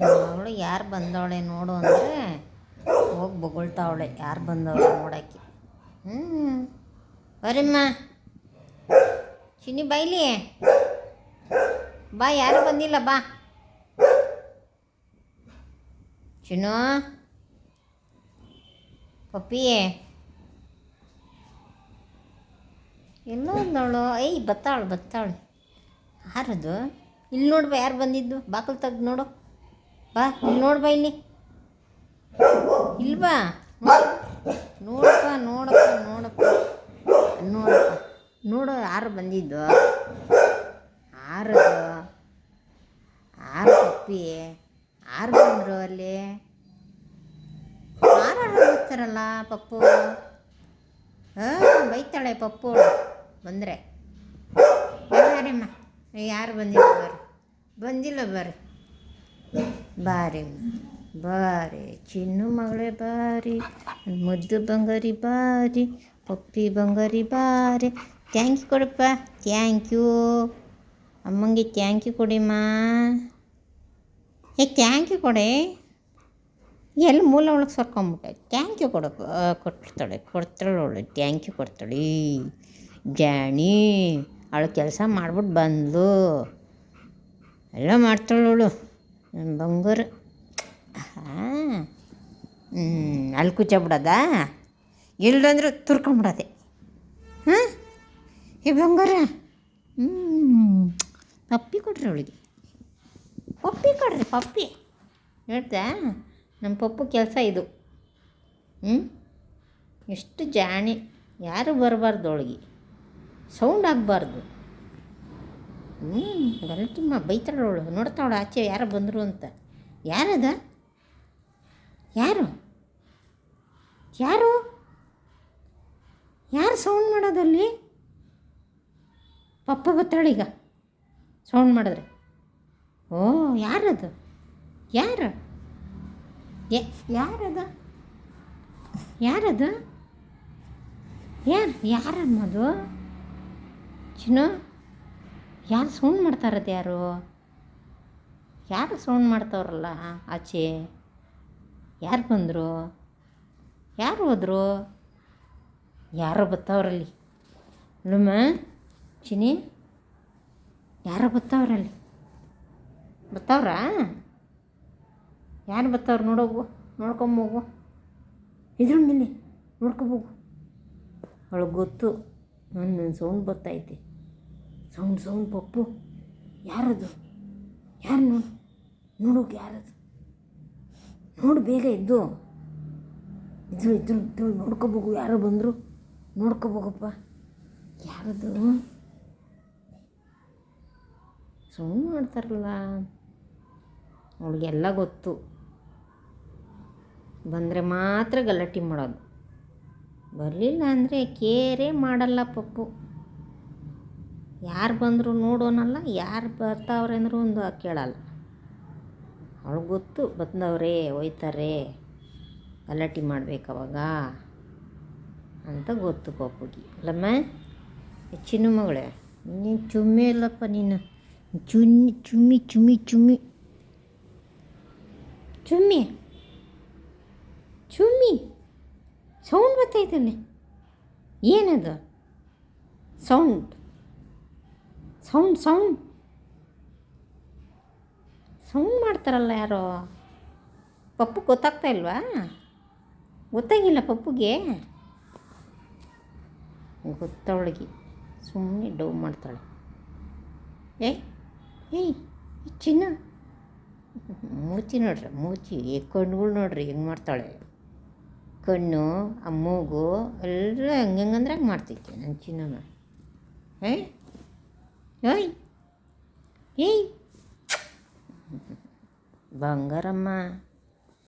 ಅವಳು ಯಾರು ಬಂದವಳೆ ನೋಡು ಅಂದರೆ ಹೋಗಿ ಬೊಗಳ್ತಾವಳೆ ಯಾರು ಬಂದವಳೆ ನೋಡೋಕ್ಕೆ. ಬರಿಮ್ಮ ಚಿನ್ನಿ ಬೈಲಿ ಬಾ, ಯಾರು ಬಂದಿಲ್ಲ ಬಾ ಚಿನ್ನು. ಪಪ್ಪಿಯೇ ಎಲ್ಲೋ ಅಂದವಳು. ಬತ್ತಾಳು ಯಾರದು? ಇಲ್ಲಿ ನೋಡ್ಬಾ, ಯಾರು ಬಂದಿದ್ದು? ಬಾಕಲು ತೆಗ್ದು ನೋಡು ಬಾ, ಇಲ್ಲಿ ನೋಡ್ಬಾ, ಇಲ್ಲಿ ಬಾ, ನೋಡಪ್ಪ ನೋಡು ಯಾರು ಬಂದಿದ್ದು? ಯಾರದು? ಯಾರು ಪಪ್ಪಿ? ಯಾರು ಬಂದರು ಅಲ್ಲಿ? ಯಾರು ಬರ್ತಾರಲ್ಲ ಪಪ್ಪು? ಬೈತಾಳೆ ಪಪ್ಪು ಬಂದರೆ. ಯಾರಮ್ಮ ಯಾರು ಬಂದಿಲ್ಲ? ಬಂದಿಲ್ಲ ಬರ್ರಿ ಬಾರಿ ಚಿನ್ನು ಮಗಳೇ ಬಾರಿ, ಮುದ್ದು ಬಂಗಾರಿ ಬಾರಿ, ಪಪ್ಪಿ ಬಂಗಾರಿ ಬಾರಿ. ಥ್ಯಾಂಕ್ ಯು ಕೊಡಪ್ಪ, ಥ್ಯಾಂಕ್ ಯು ಅಮ್ಮಂಗೆ, ಥ್ಯಾಂಕ್ ಯು ಕೊಡಿಮ್ಮ. ಥ್ಯಾಂಕ್ ಯು ಕೊಡೆ. ಎಲ್ಲಿ ಮೂಲ ಒಳಗೆ ಸರ್ಕೊಂಬಿಟ್ಟೆ. ಥ್ಯಾಂಕ್ ಯು ಕೊಡಪ್ಪ. ಕೊಡ್ತಾಳೆ ಅವಳು, ಥ್ಯಾಂಕ್ ಯು ಕೊಡ್ತಾಳೆ. ಜಾಣಿ ಅವಳು ಕೆಲಸ ಮಾಡ್ಬಿಟ್ಟು ಬಂದ್ಲು, ಎಲ್ಲ ಮಾಡ್ತಾಳವಳು ನನ್ನ ಬಂಗಾರ. ಅಲ್ಲಿ ಕುಚ್ಚಬಿಡೋದಾ? ಇಲ್ಲಂದ್ರೆ ತುರ್ಕೊಂಬಿಡೋದೆ. ಈ ಬಂಗಾರ ಪಪ್ಪಿ ಕೊಡ್ರಿ ಅವಳಿಗೆ, ಪಪ್ಪಿ ಹೇಳ್ತಾ. ನಮ್ಮ ಪಪ್ಪು ಕೆಲಸ ಇದು. ಎಷ್ಟು ಜಾಣಿ. ಯಾರು ಬರಬಾರ್ದು ಅವಳಿಗೆ, ಸೌಂಡ್ ಆಗಬಾರ್ದು. ಗಲ್ಟಿಮ್ಮ ಬೈತಾಳವಳು. ನೋಡ್ತಾವಳು ಆಚೆ ಯಾರು ಬಂದರು ಅಂತ. ಯಾರದ? ಯಾರು ಸೌಂಡ್ ಮಾಡೋದಲ್ಲಿ? ಪಪ್ಪ ಬರ್ತಾಳೀಗ ಸೌಂಡ್ ಮಾಡಿದ್ರೆ. ಓ ಯಾರದು? ಯಾರದು? ಯಾರಮ್ಮದು? ಚಿನ್ನು ಯಾರು ಸೌಂಡ್ ಮಾಡ್ತಾರದು? ಯಾರು ಸೌಂಡ್ ಮಾಡ್ತಾವ್ರಲ್ಲ ಆಚೆ? ಯಾರು ಬಂದರು? ಯಾರು ಹೋದರು? ಯಾರೋ ಬತ್ತವ್ರಲ್ಲಿ. ಲುಮ್ಮ ಚಿನಿ, ಯಾರೋ ಬತ್ತವ್ರಲ್ಲಿ. ಬತ್ತವ್ರಾ? ಯಾರು ಬತ್ತವ್ರು? ನೋಡೋಗು, ನೋಡ್ಕೊಂಬೋಗು. ಇದ್ರ ಮೇಲೆ ನೋಡ್ಕೊಬೋಗು. ಅವಳಿಗೆ ಗೊತ್ತು ನನ್ನ ಸೌಂಡ್ ಬರ್ತೈತೆ. ಸೌಂಡ್ ಪಪ್ಪು. ಯಾರದು? ಯಾರು ನೋಡೋಕೆ? ಯಾರದು? ನೋಡು ಬೇಗ ಇದ್ದು ನೋಡ್ಕೊಬೋಗು. ಯಾರೋ ಬಂದರು, ನೋಡ್ಕೊಬೋಗಪ್ಪ. ಯಾರದು? ಸೌಂಡ್ ಮಾಡ್ತಾರಲ್ಲ, ಅವಳಿಗೆಲ್ಲ ಗೊತ್ತು. ಬಂದರೆ ಮಾತ್ರ ಗಲಾಟೆ ಮಾಡೋದು, ಬರಲಿಲ್ಲ ಅಂದರೆ ಕೇರೇ ಮಾಡಲ್ಲ ಪಪ್ಪು. ಯಾರು ಬಂದರು ನೋಡೋನಲ್ಲ, ಯಾರು ಬರ್ತಾವ್ರೆ ಅಂದರೂ ಒಂದು ಕೇಳಲ್ಲ. ಅವಳಿಗೆ ಗೊತ್ತು ಬಂದವರೇ ಹೋಯ್ತಾರೆ, ಗಲಾಟೆ ಮಾಡ್ಬೇಕವಾಗ ಅಂತ ಗೊತ್ತು ಪಪ್ಪುಗೆ. ಅಲ್ಲಮ್ಮ ಚಿನ್ನು ಮಗಳೇ, ನೀನು ಚುಮ್ಮಿ ಇಲ್ಲಪ್ಪ. ನೀನು ಚುಮ್ಮಿ ಸೌಂಡ್ ಬರ್ತೈತಲ್ಲಿ. ಏನದು ಸೌಂಡ್ ಮಾಡ್ತಾರಲ್ಲ ಯಾರೋ? ಪಪ್ಪು ಗೊತ್ತಾಗ್ತಾ ಇಲ್ವಾ? ಗೊತ್ತಾಗಿಲ್ಲ ಪಪ್ಪುಗೆ? ಗೊತ್ತವಳಿಗೆ, ಸುಮ್ಮನೆ ಡವ್ ಮಾಡ್ತಾಳೆ. ಏಯ್ ಚಿನ್ನ, ಮೂಚಿ ನೋಡ್ರಿ, ಕಣ್ಣುಗಳು ನೋಡ್ರಿ ಹೆಂಗೆ ಮಾಡ್ತಾಳೆ. ಕಣ್ಣು, ಆ ಮೂಗು ಎಲ್ಲ ಹೆಂಗಂದ್ರೆ ಹಂಗೆ ಮಾಡ್ತೈತೆ ನನ್ನ ಚಿನ್ನಮ್ಮ. ಏಯ್ ಬಂಗಾರಮ್ಮ.